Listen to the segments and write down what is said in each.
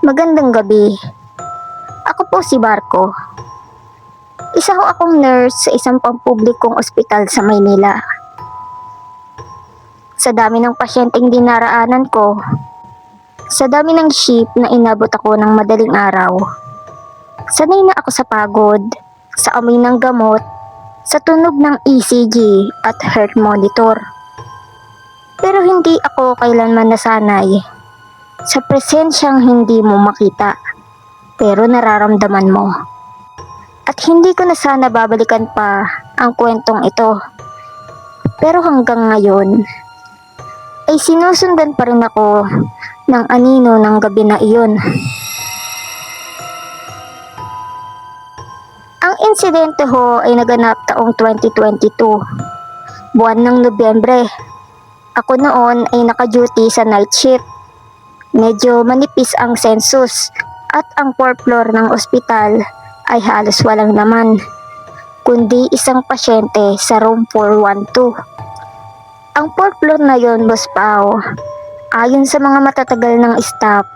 Magandang gabi. Ako po si Barko. Isa ho akong nurse sa isang pampublikong ospital sa Maynila. Sa dami ng pasyenteng dinaraanan ko, sa dami ng shift na inabot ako ng madaling araw, sanay na ako sa pagod, sa amoy ng gamot, sa tunog ng ECG at heart monitor. Pero hindi ako kailanman nasanay sa presensyang hindi mo makita pero nararamdaman mo. At hindi ko na sana babalikan pa ang kwentong ito. Pero hanggang ngayon ay sinusundan pa rin ako ng anino ng gabi na iyon. Ang insidente ho ay naganap taong 2022, buwan ng Nobyembre. Ako noon ay naka-duty sa night shift. Medyo manipis ang census at ang 4th floor ng ospital ay halos walang naman, kundi isang pasyente sa room 412. Ang 4th floor na yon, Boss Pao, ayon sa mga matatagal ng staff,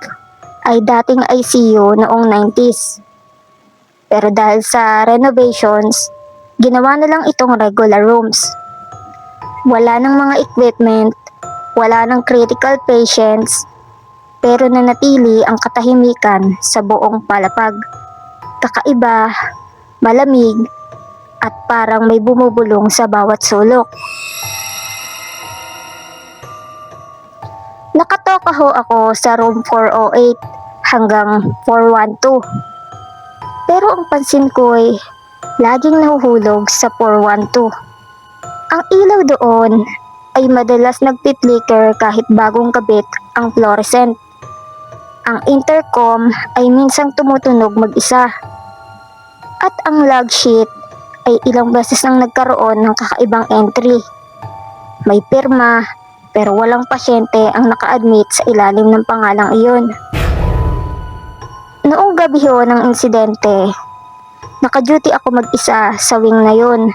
ay dating ICU noong 90s. Pero dahil sa renovations, ginawa na lang itong regular rooms. Wala ng mga equipment, wala ng critical patients, pero nanatili ang katahimikan sa buong palapag. Kakaiba, malamig, at parang may bumubulong sa bawat sulok. Nakatoka ho ako sa room 408 hanggang 412. Pero ang pansin ko ay laging nahuhulog sa 412. Ang ilaw doon ay madalas nagpi-flicker kahit bagong kabit ang fluorescent. Ang intercom ay minsang tumutunog mag-isa. At ang log sheet ay ilang beses nang nagkaroon ng kakaibang entry. May pirma pero walang pasyente ang naka-admit sa ilalim ng pangalang iyon. Noong gabi ho ng insidente, naka-duty ako mag-isa sa wing na yon.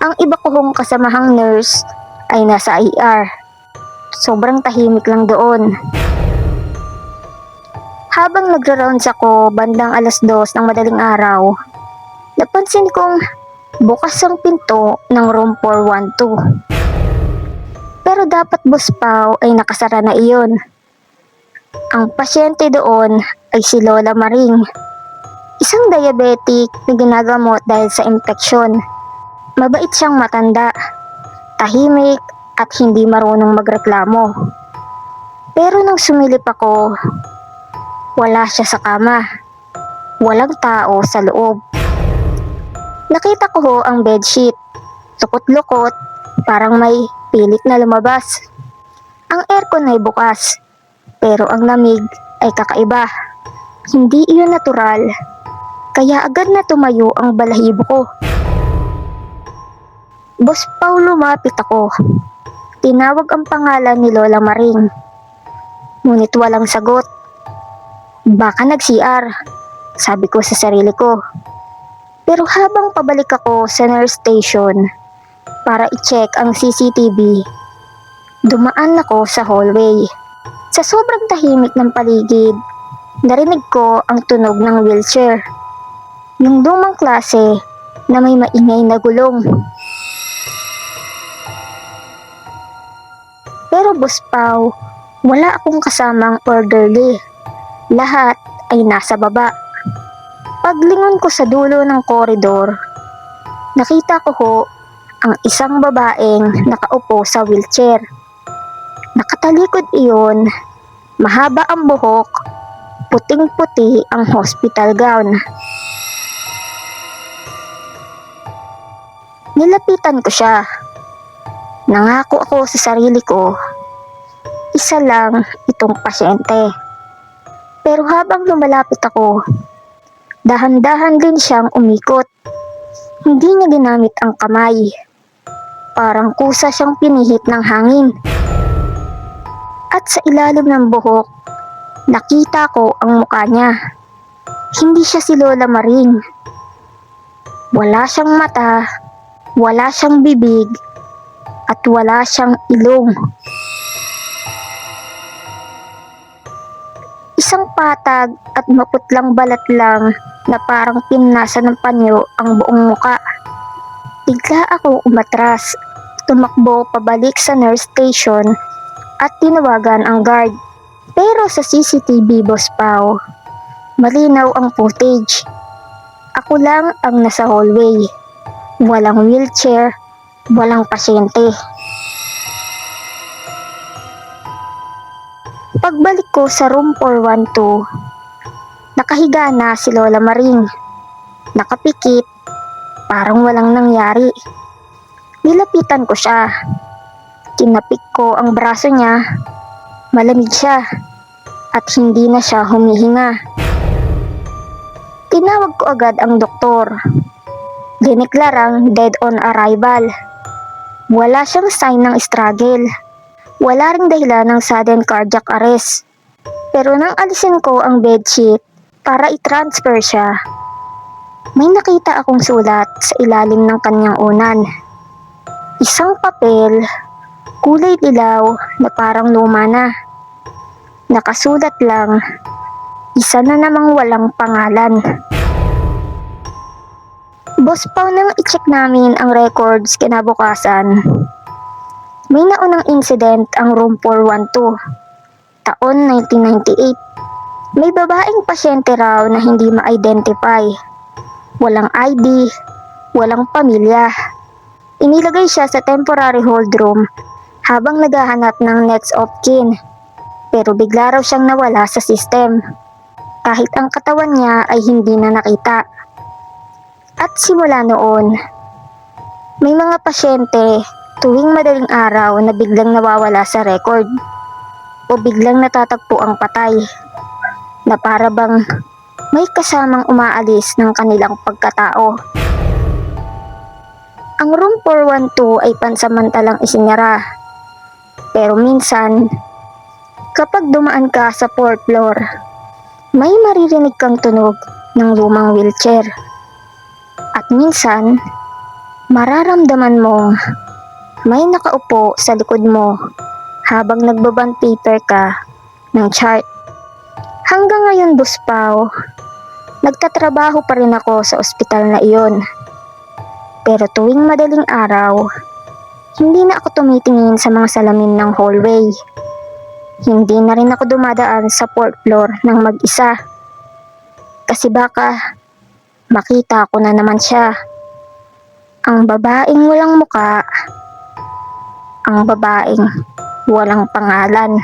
Ang iba ko hong kasamahang nurse ay nasa IR. Sobrang tahimik lang doon. Habang nagra-rounds ako bandang 2:00 ng madaling araw, napansin kong bukas ang pinto ng room 412. Pero dapat, Boss Pao, ay nakasara na iyon. Ang pasyente doon ay si Lola Maring, isang diabetic na ginagamot dahil sa infeksyon. Mabait siyang matanda, tahimik at hindi marunong magreklamo. Pero nang sumilip ako, wala siya sa kama. Walang tao sa loob. Nakita ko ho ang bedsheet. Lukot-lukot, parang may pilit na lumabas. Ang aircon ay bukas, pero ang lamig ay kakaiba. Hindi iyon natural, kaya agad na tumayo ang balahibo ko. Boss Pao, lumapit ako. Tinawag ang pangalan ni Lola Maring. Ngunit walang sagot. Baka nag-CR, sabi ko sa sarili ko. Pero habang pabalik ako sa nurse station para i-check ang CCTV, dumaan ako sa hallway. Sa sobrang tahimik ng paligid, narinig ko ang tunog ng wheelchair. Yung lumang klase na may maingay na gulong. Pero Boss Pao, wala akong kasamang orderly. Lahat ay nasa baba. Paglingon ko sa dulo ng koridor, nakita ko ho ang isang babaeng nakaupo sa wheelchair. Nakatalikod iyon, mahaba ang buhok, puting-puti ang hospital gown. Nilapitan ko siya. Nangako ako sa sarili ko, isa lang itong pasyente. Pero habang lumalapit ako, dahan-dahan din siyang umikot. Hindi niya ginamit ang kamay. Parang kusa siyang pinihit ng hangin. At sa ilalim ng buhok, nakita ko ang mukha niya. Hindi siya si Lola Maring. Wala siyang mata, wala siyang bibig, at wala siyang ilong. Isang patag at maputlang balat lang na parang pinasa ng panyo ang buong muka. Bigla akong umatras, tumakbo pabalik sa nurse station at tinawagan ang guard. Pero sa CCTV, Boss Pao, malinaw ang footage. Ako lang ang nasa hallway. Walang wheelchair, walang pasyente. Pagbalik ko sa room 412, nakahiga na si Lola Maring. Nakapikit, parang walang nangyari. Nilapitan ko siya. Kinapik ko ang braso niya. Malamig siya at hindi na siya humihinga. Tinawag ko agad ang doktor. Diniklarang dead on arrival. Wala siyang sign ng struggle. Wala ring dahilan ng sudden cardiac arrest. Pero nang alisin ko ang bedsheet para i-transfer siya, may nakita akong sulat sa ilalim ng kanyang unan. Isang papel, kulay dilaw na parang luma na. Nakasulat lang, isa na namang walang pangalan. Boss Pao, nang i-check namin ang records kinabukasan, may naunang incident ang room 412, taon 1998. May babaeng pasyente raw na hindi ma-identify. Walang ID, walang pamilya. Inilagay siya sa temporary hold room habang naghahanap ng next of kin. Pero bigla raw siyang nawala sa system, kahit ang katawan niya ay hindi na nakita. At simula noon, may mga pasyente tuwing madaling araw na biglang nawawala sa record o biglang natatagpo ang patay, na para bang may kasamang umaalis ng kanilang pagkatao. Ang room 412 ay pansamantalang isinara, pero minsan, kapag dumaan ka sa 4th floor, may maririnig kang tunog ng lumang wheelchair. At minsan, mararamdaman mong may nakaupo sa likod mo habang nagbaband paper ka ng chart. Hanggang ngayon, Boss Pao, nagtatrabaho pa rin ako sa ospital na iyon. Pero tuwing madaling araw, hindi na ako tumitingin sa mga salamin ng hallway. Hindi na rin ako dumadaan sa 4th floor ng mag-isa. Kasi baka makita ko na naman siya. Ang babaeng walang muka, ang babaeng walang pangalan.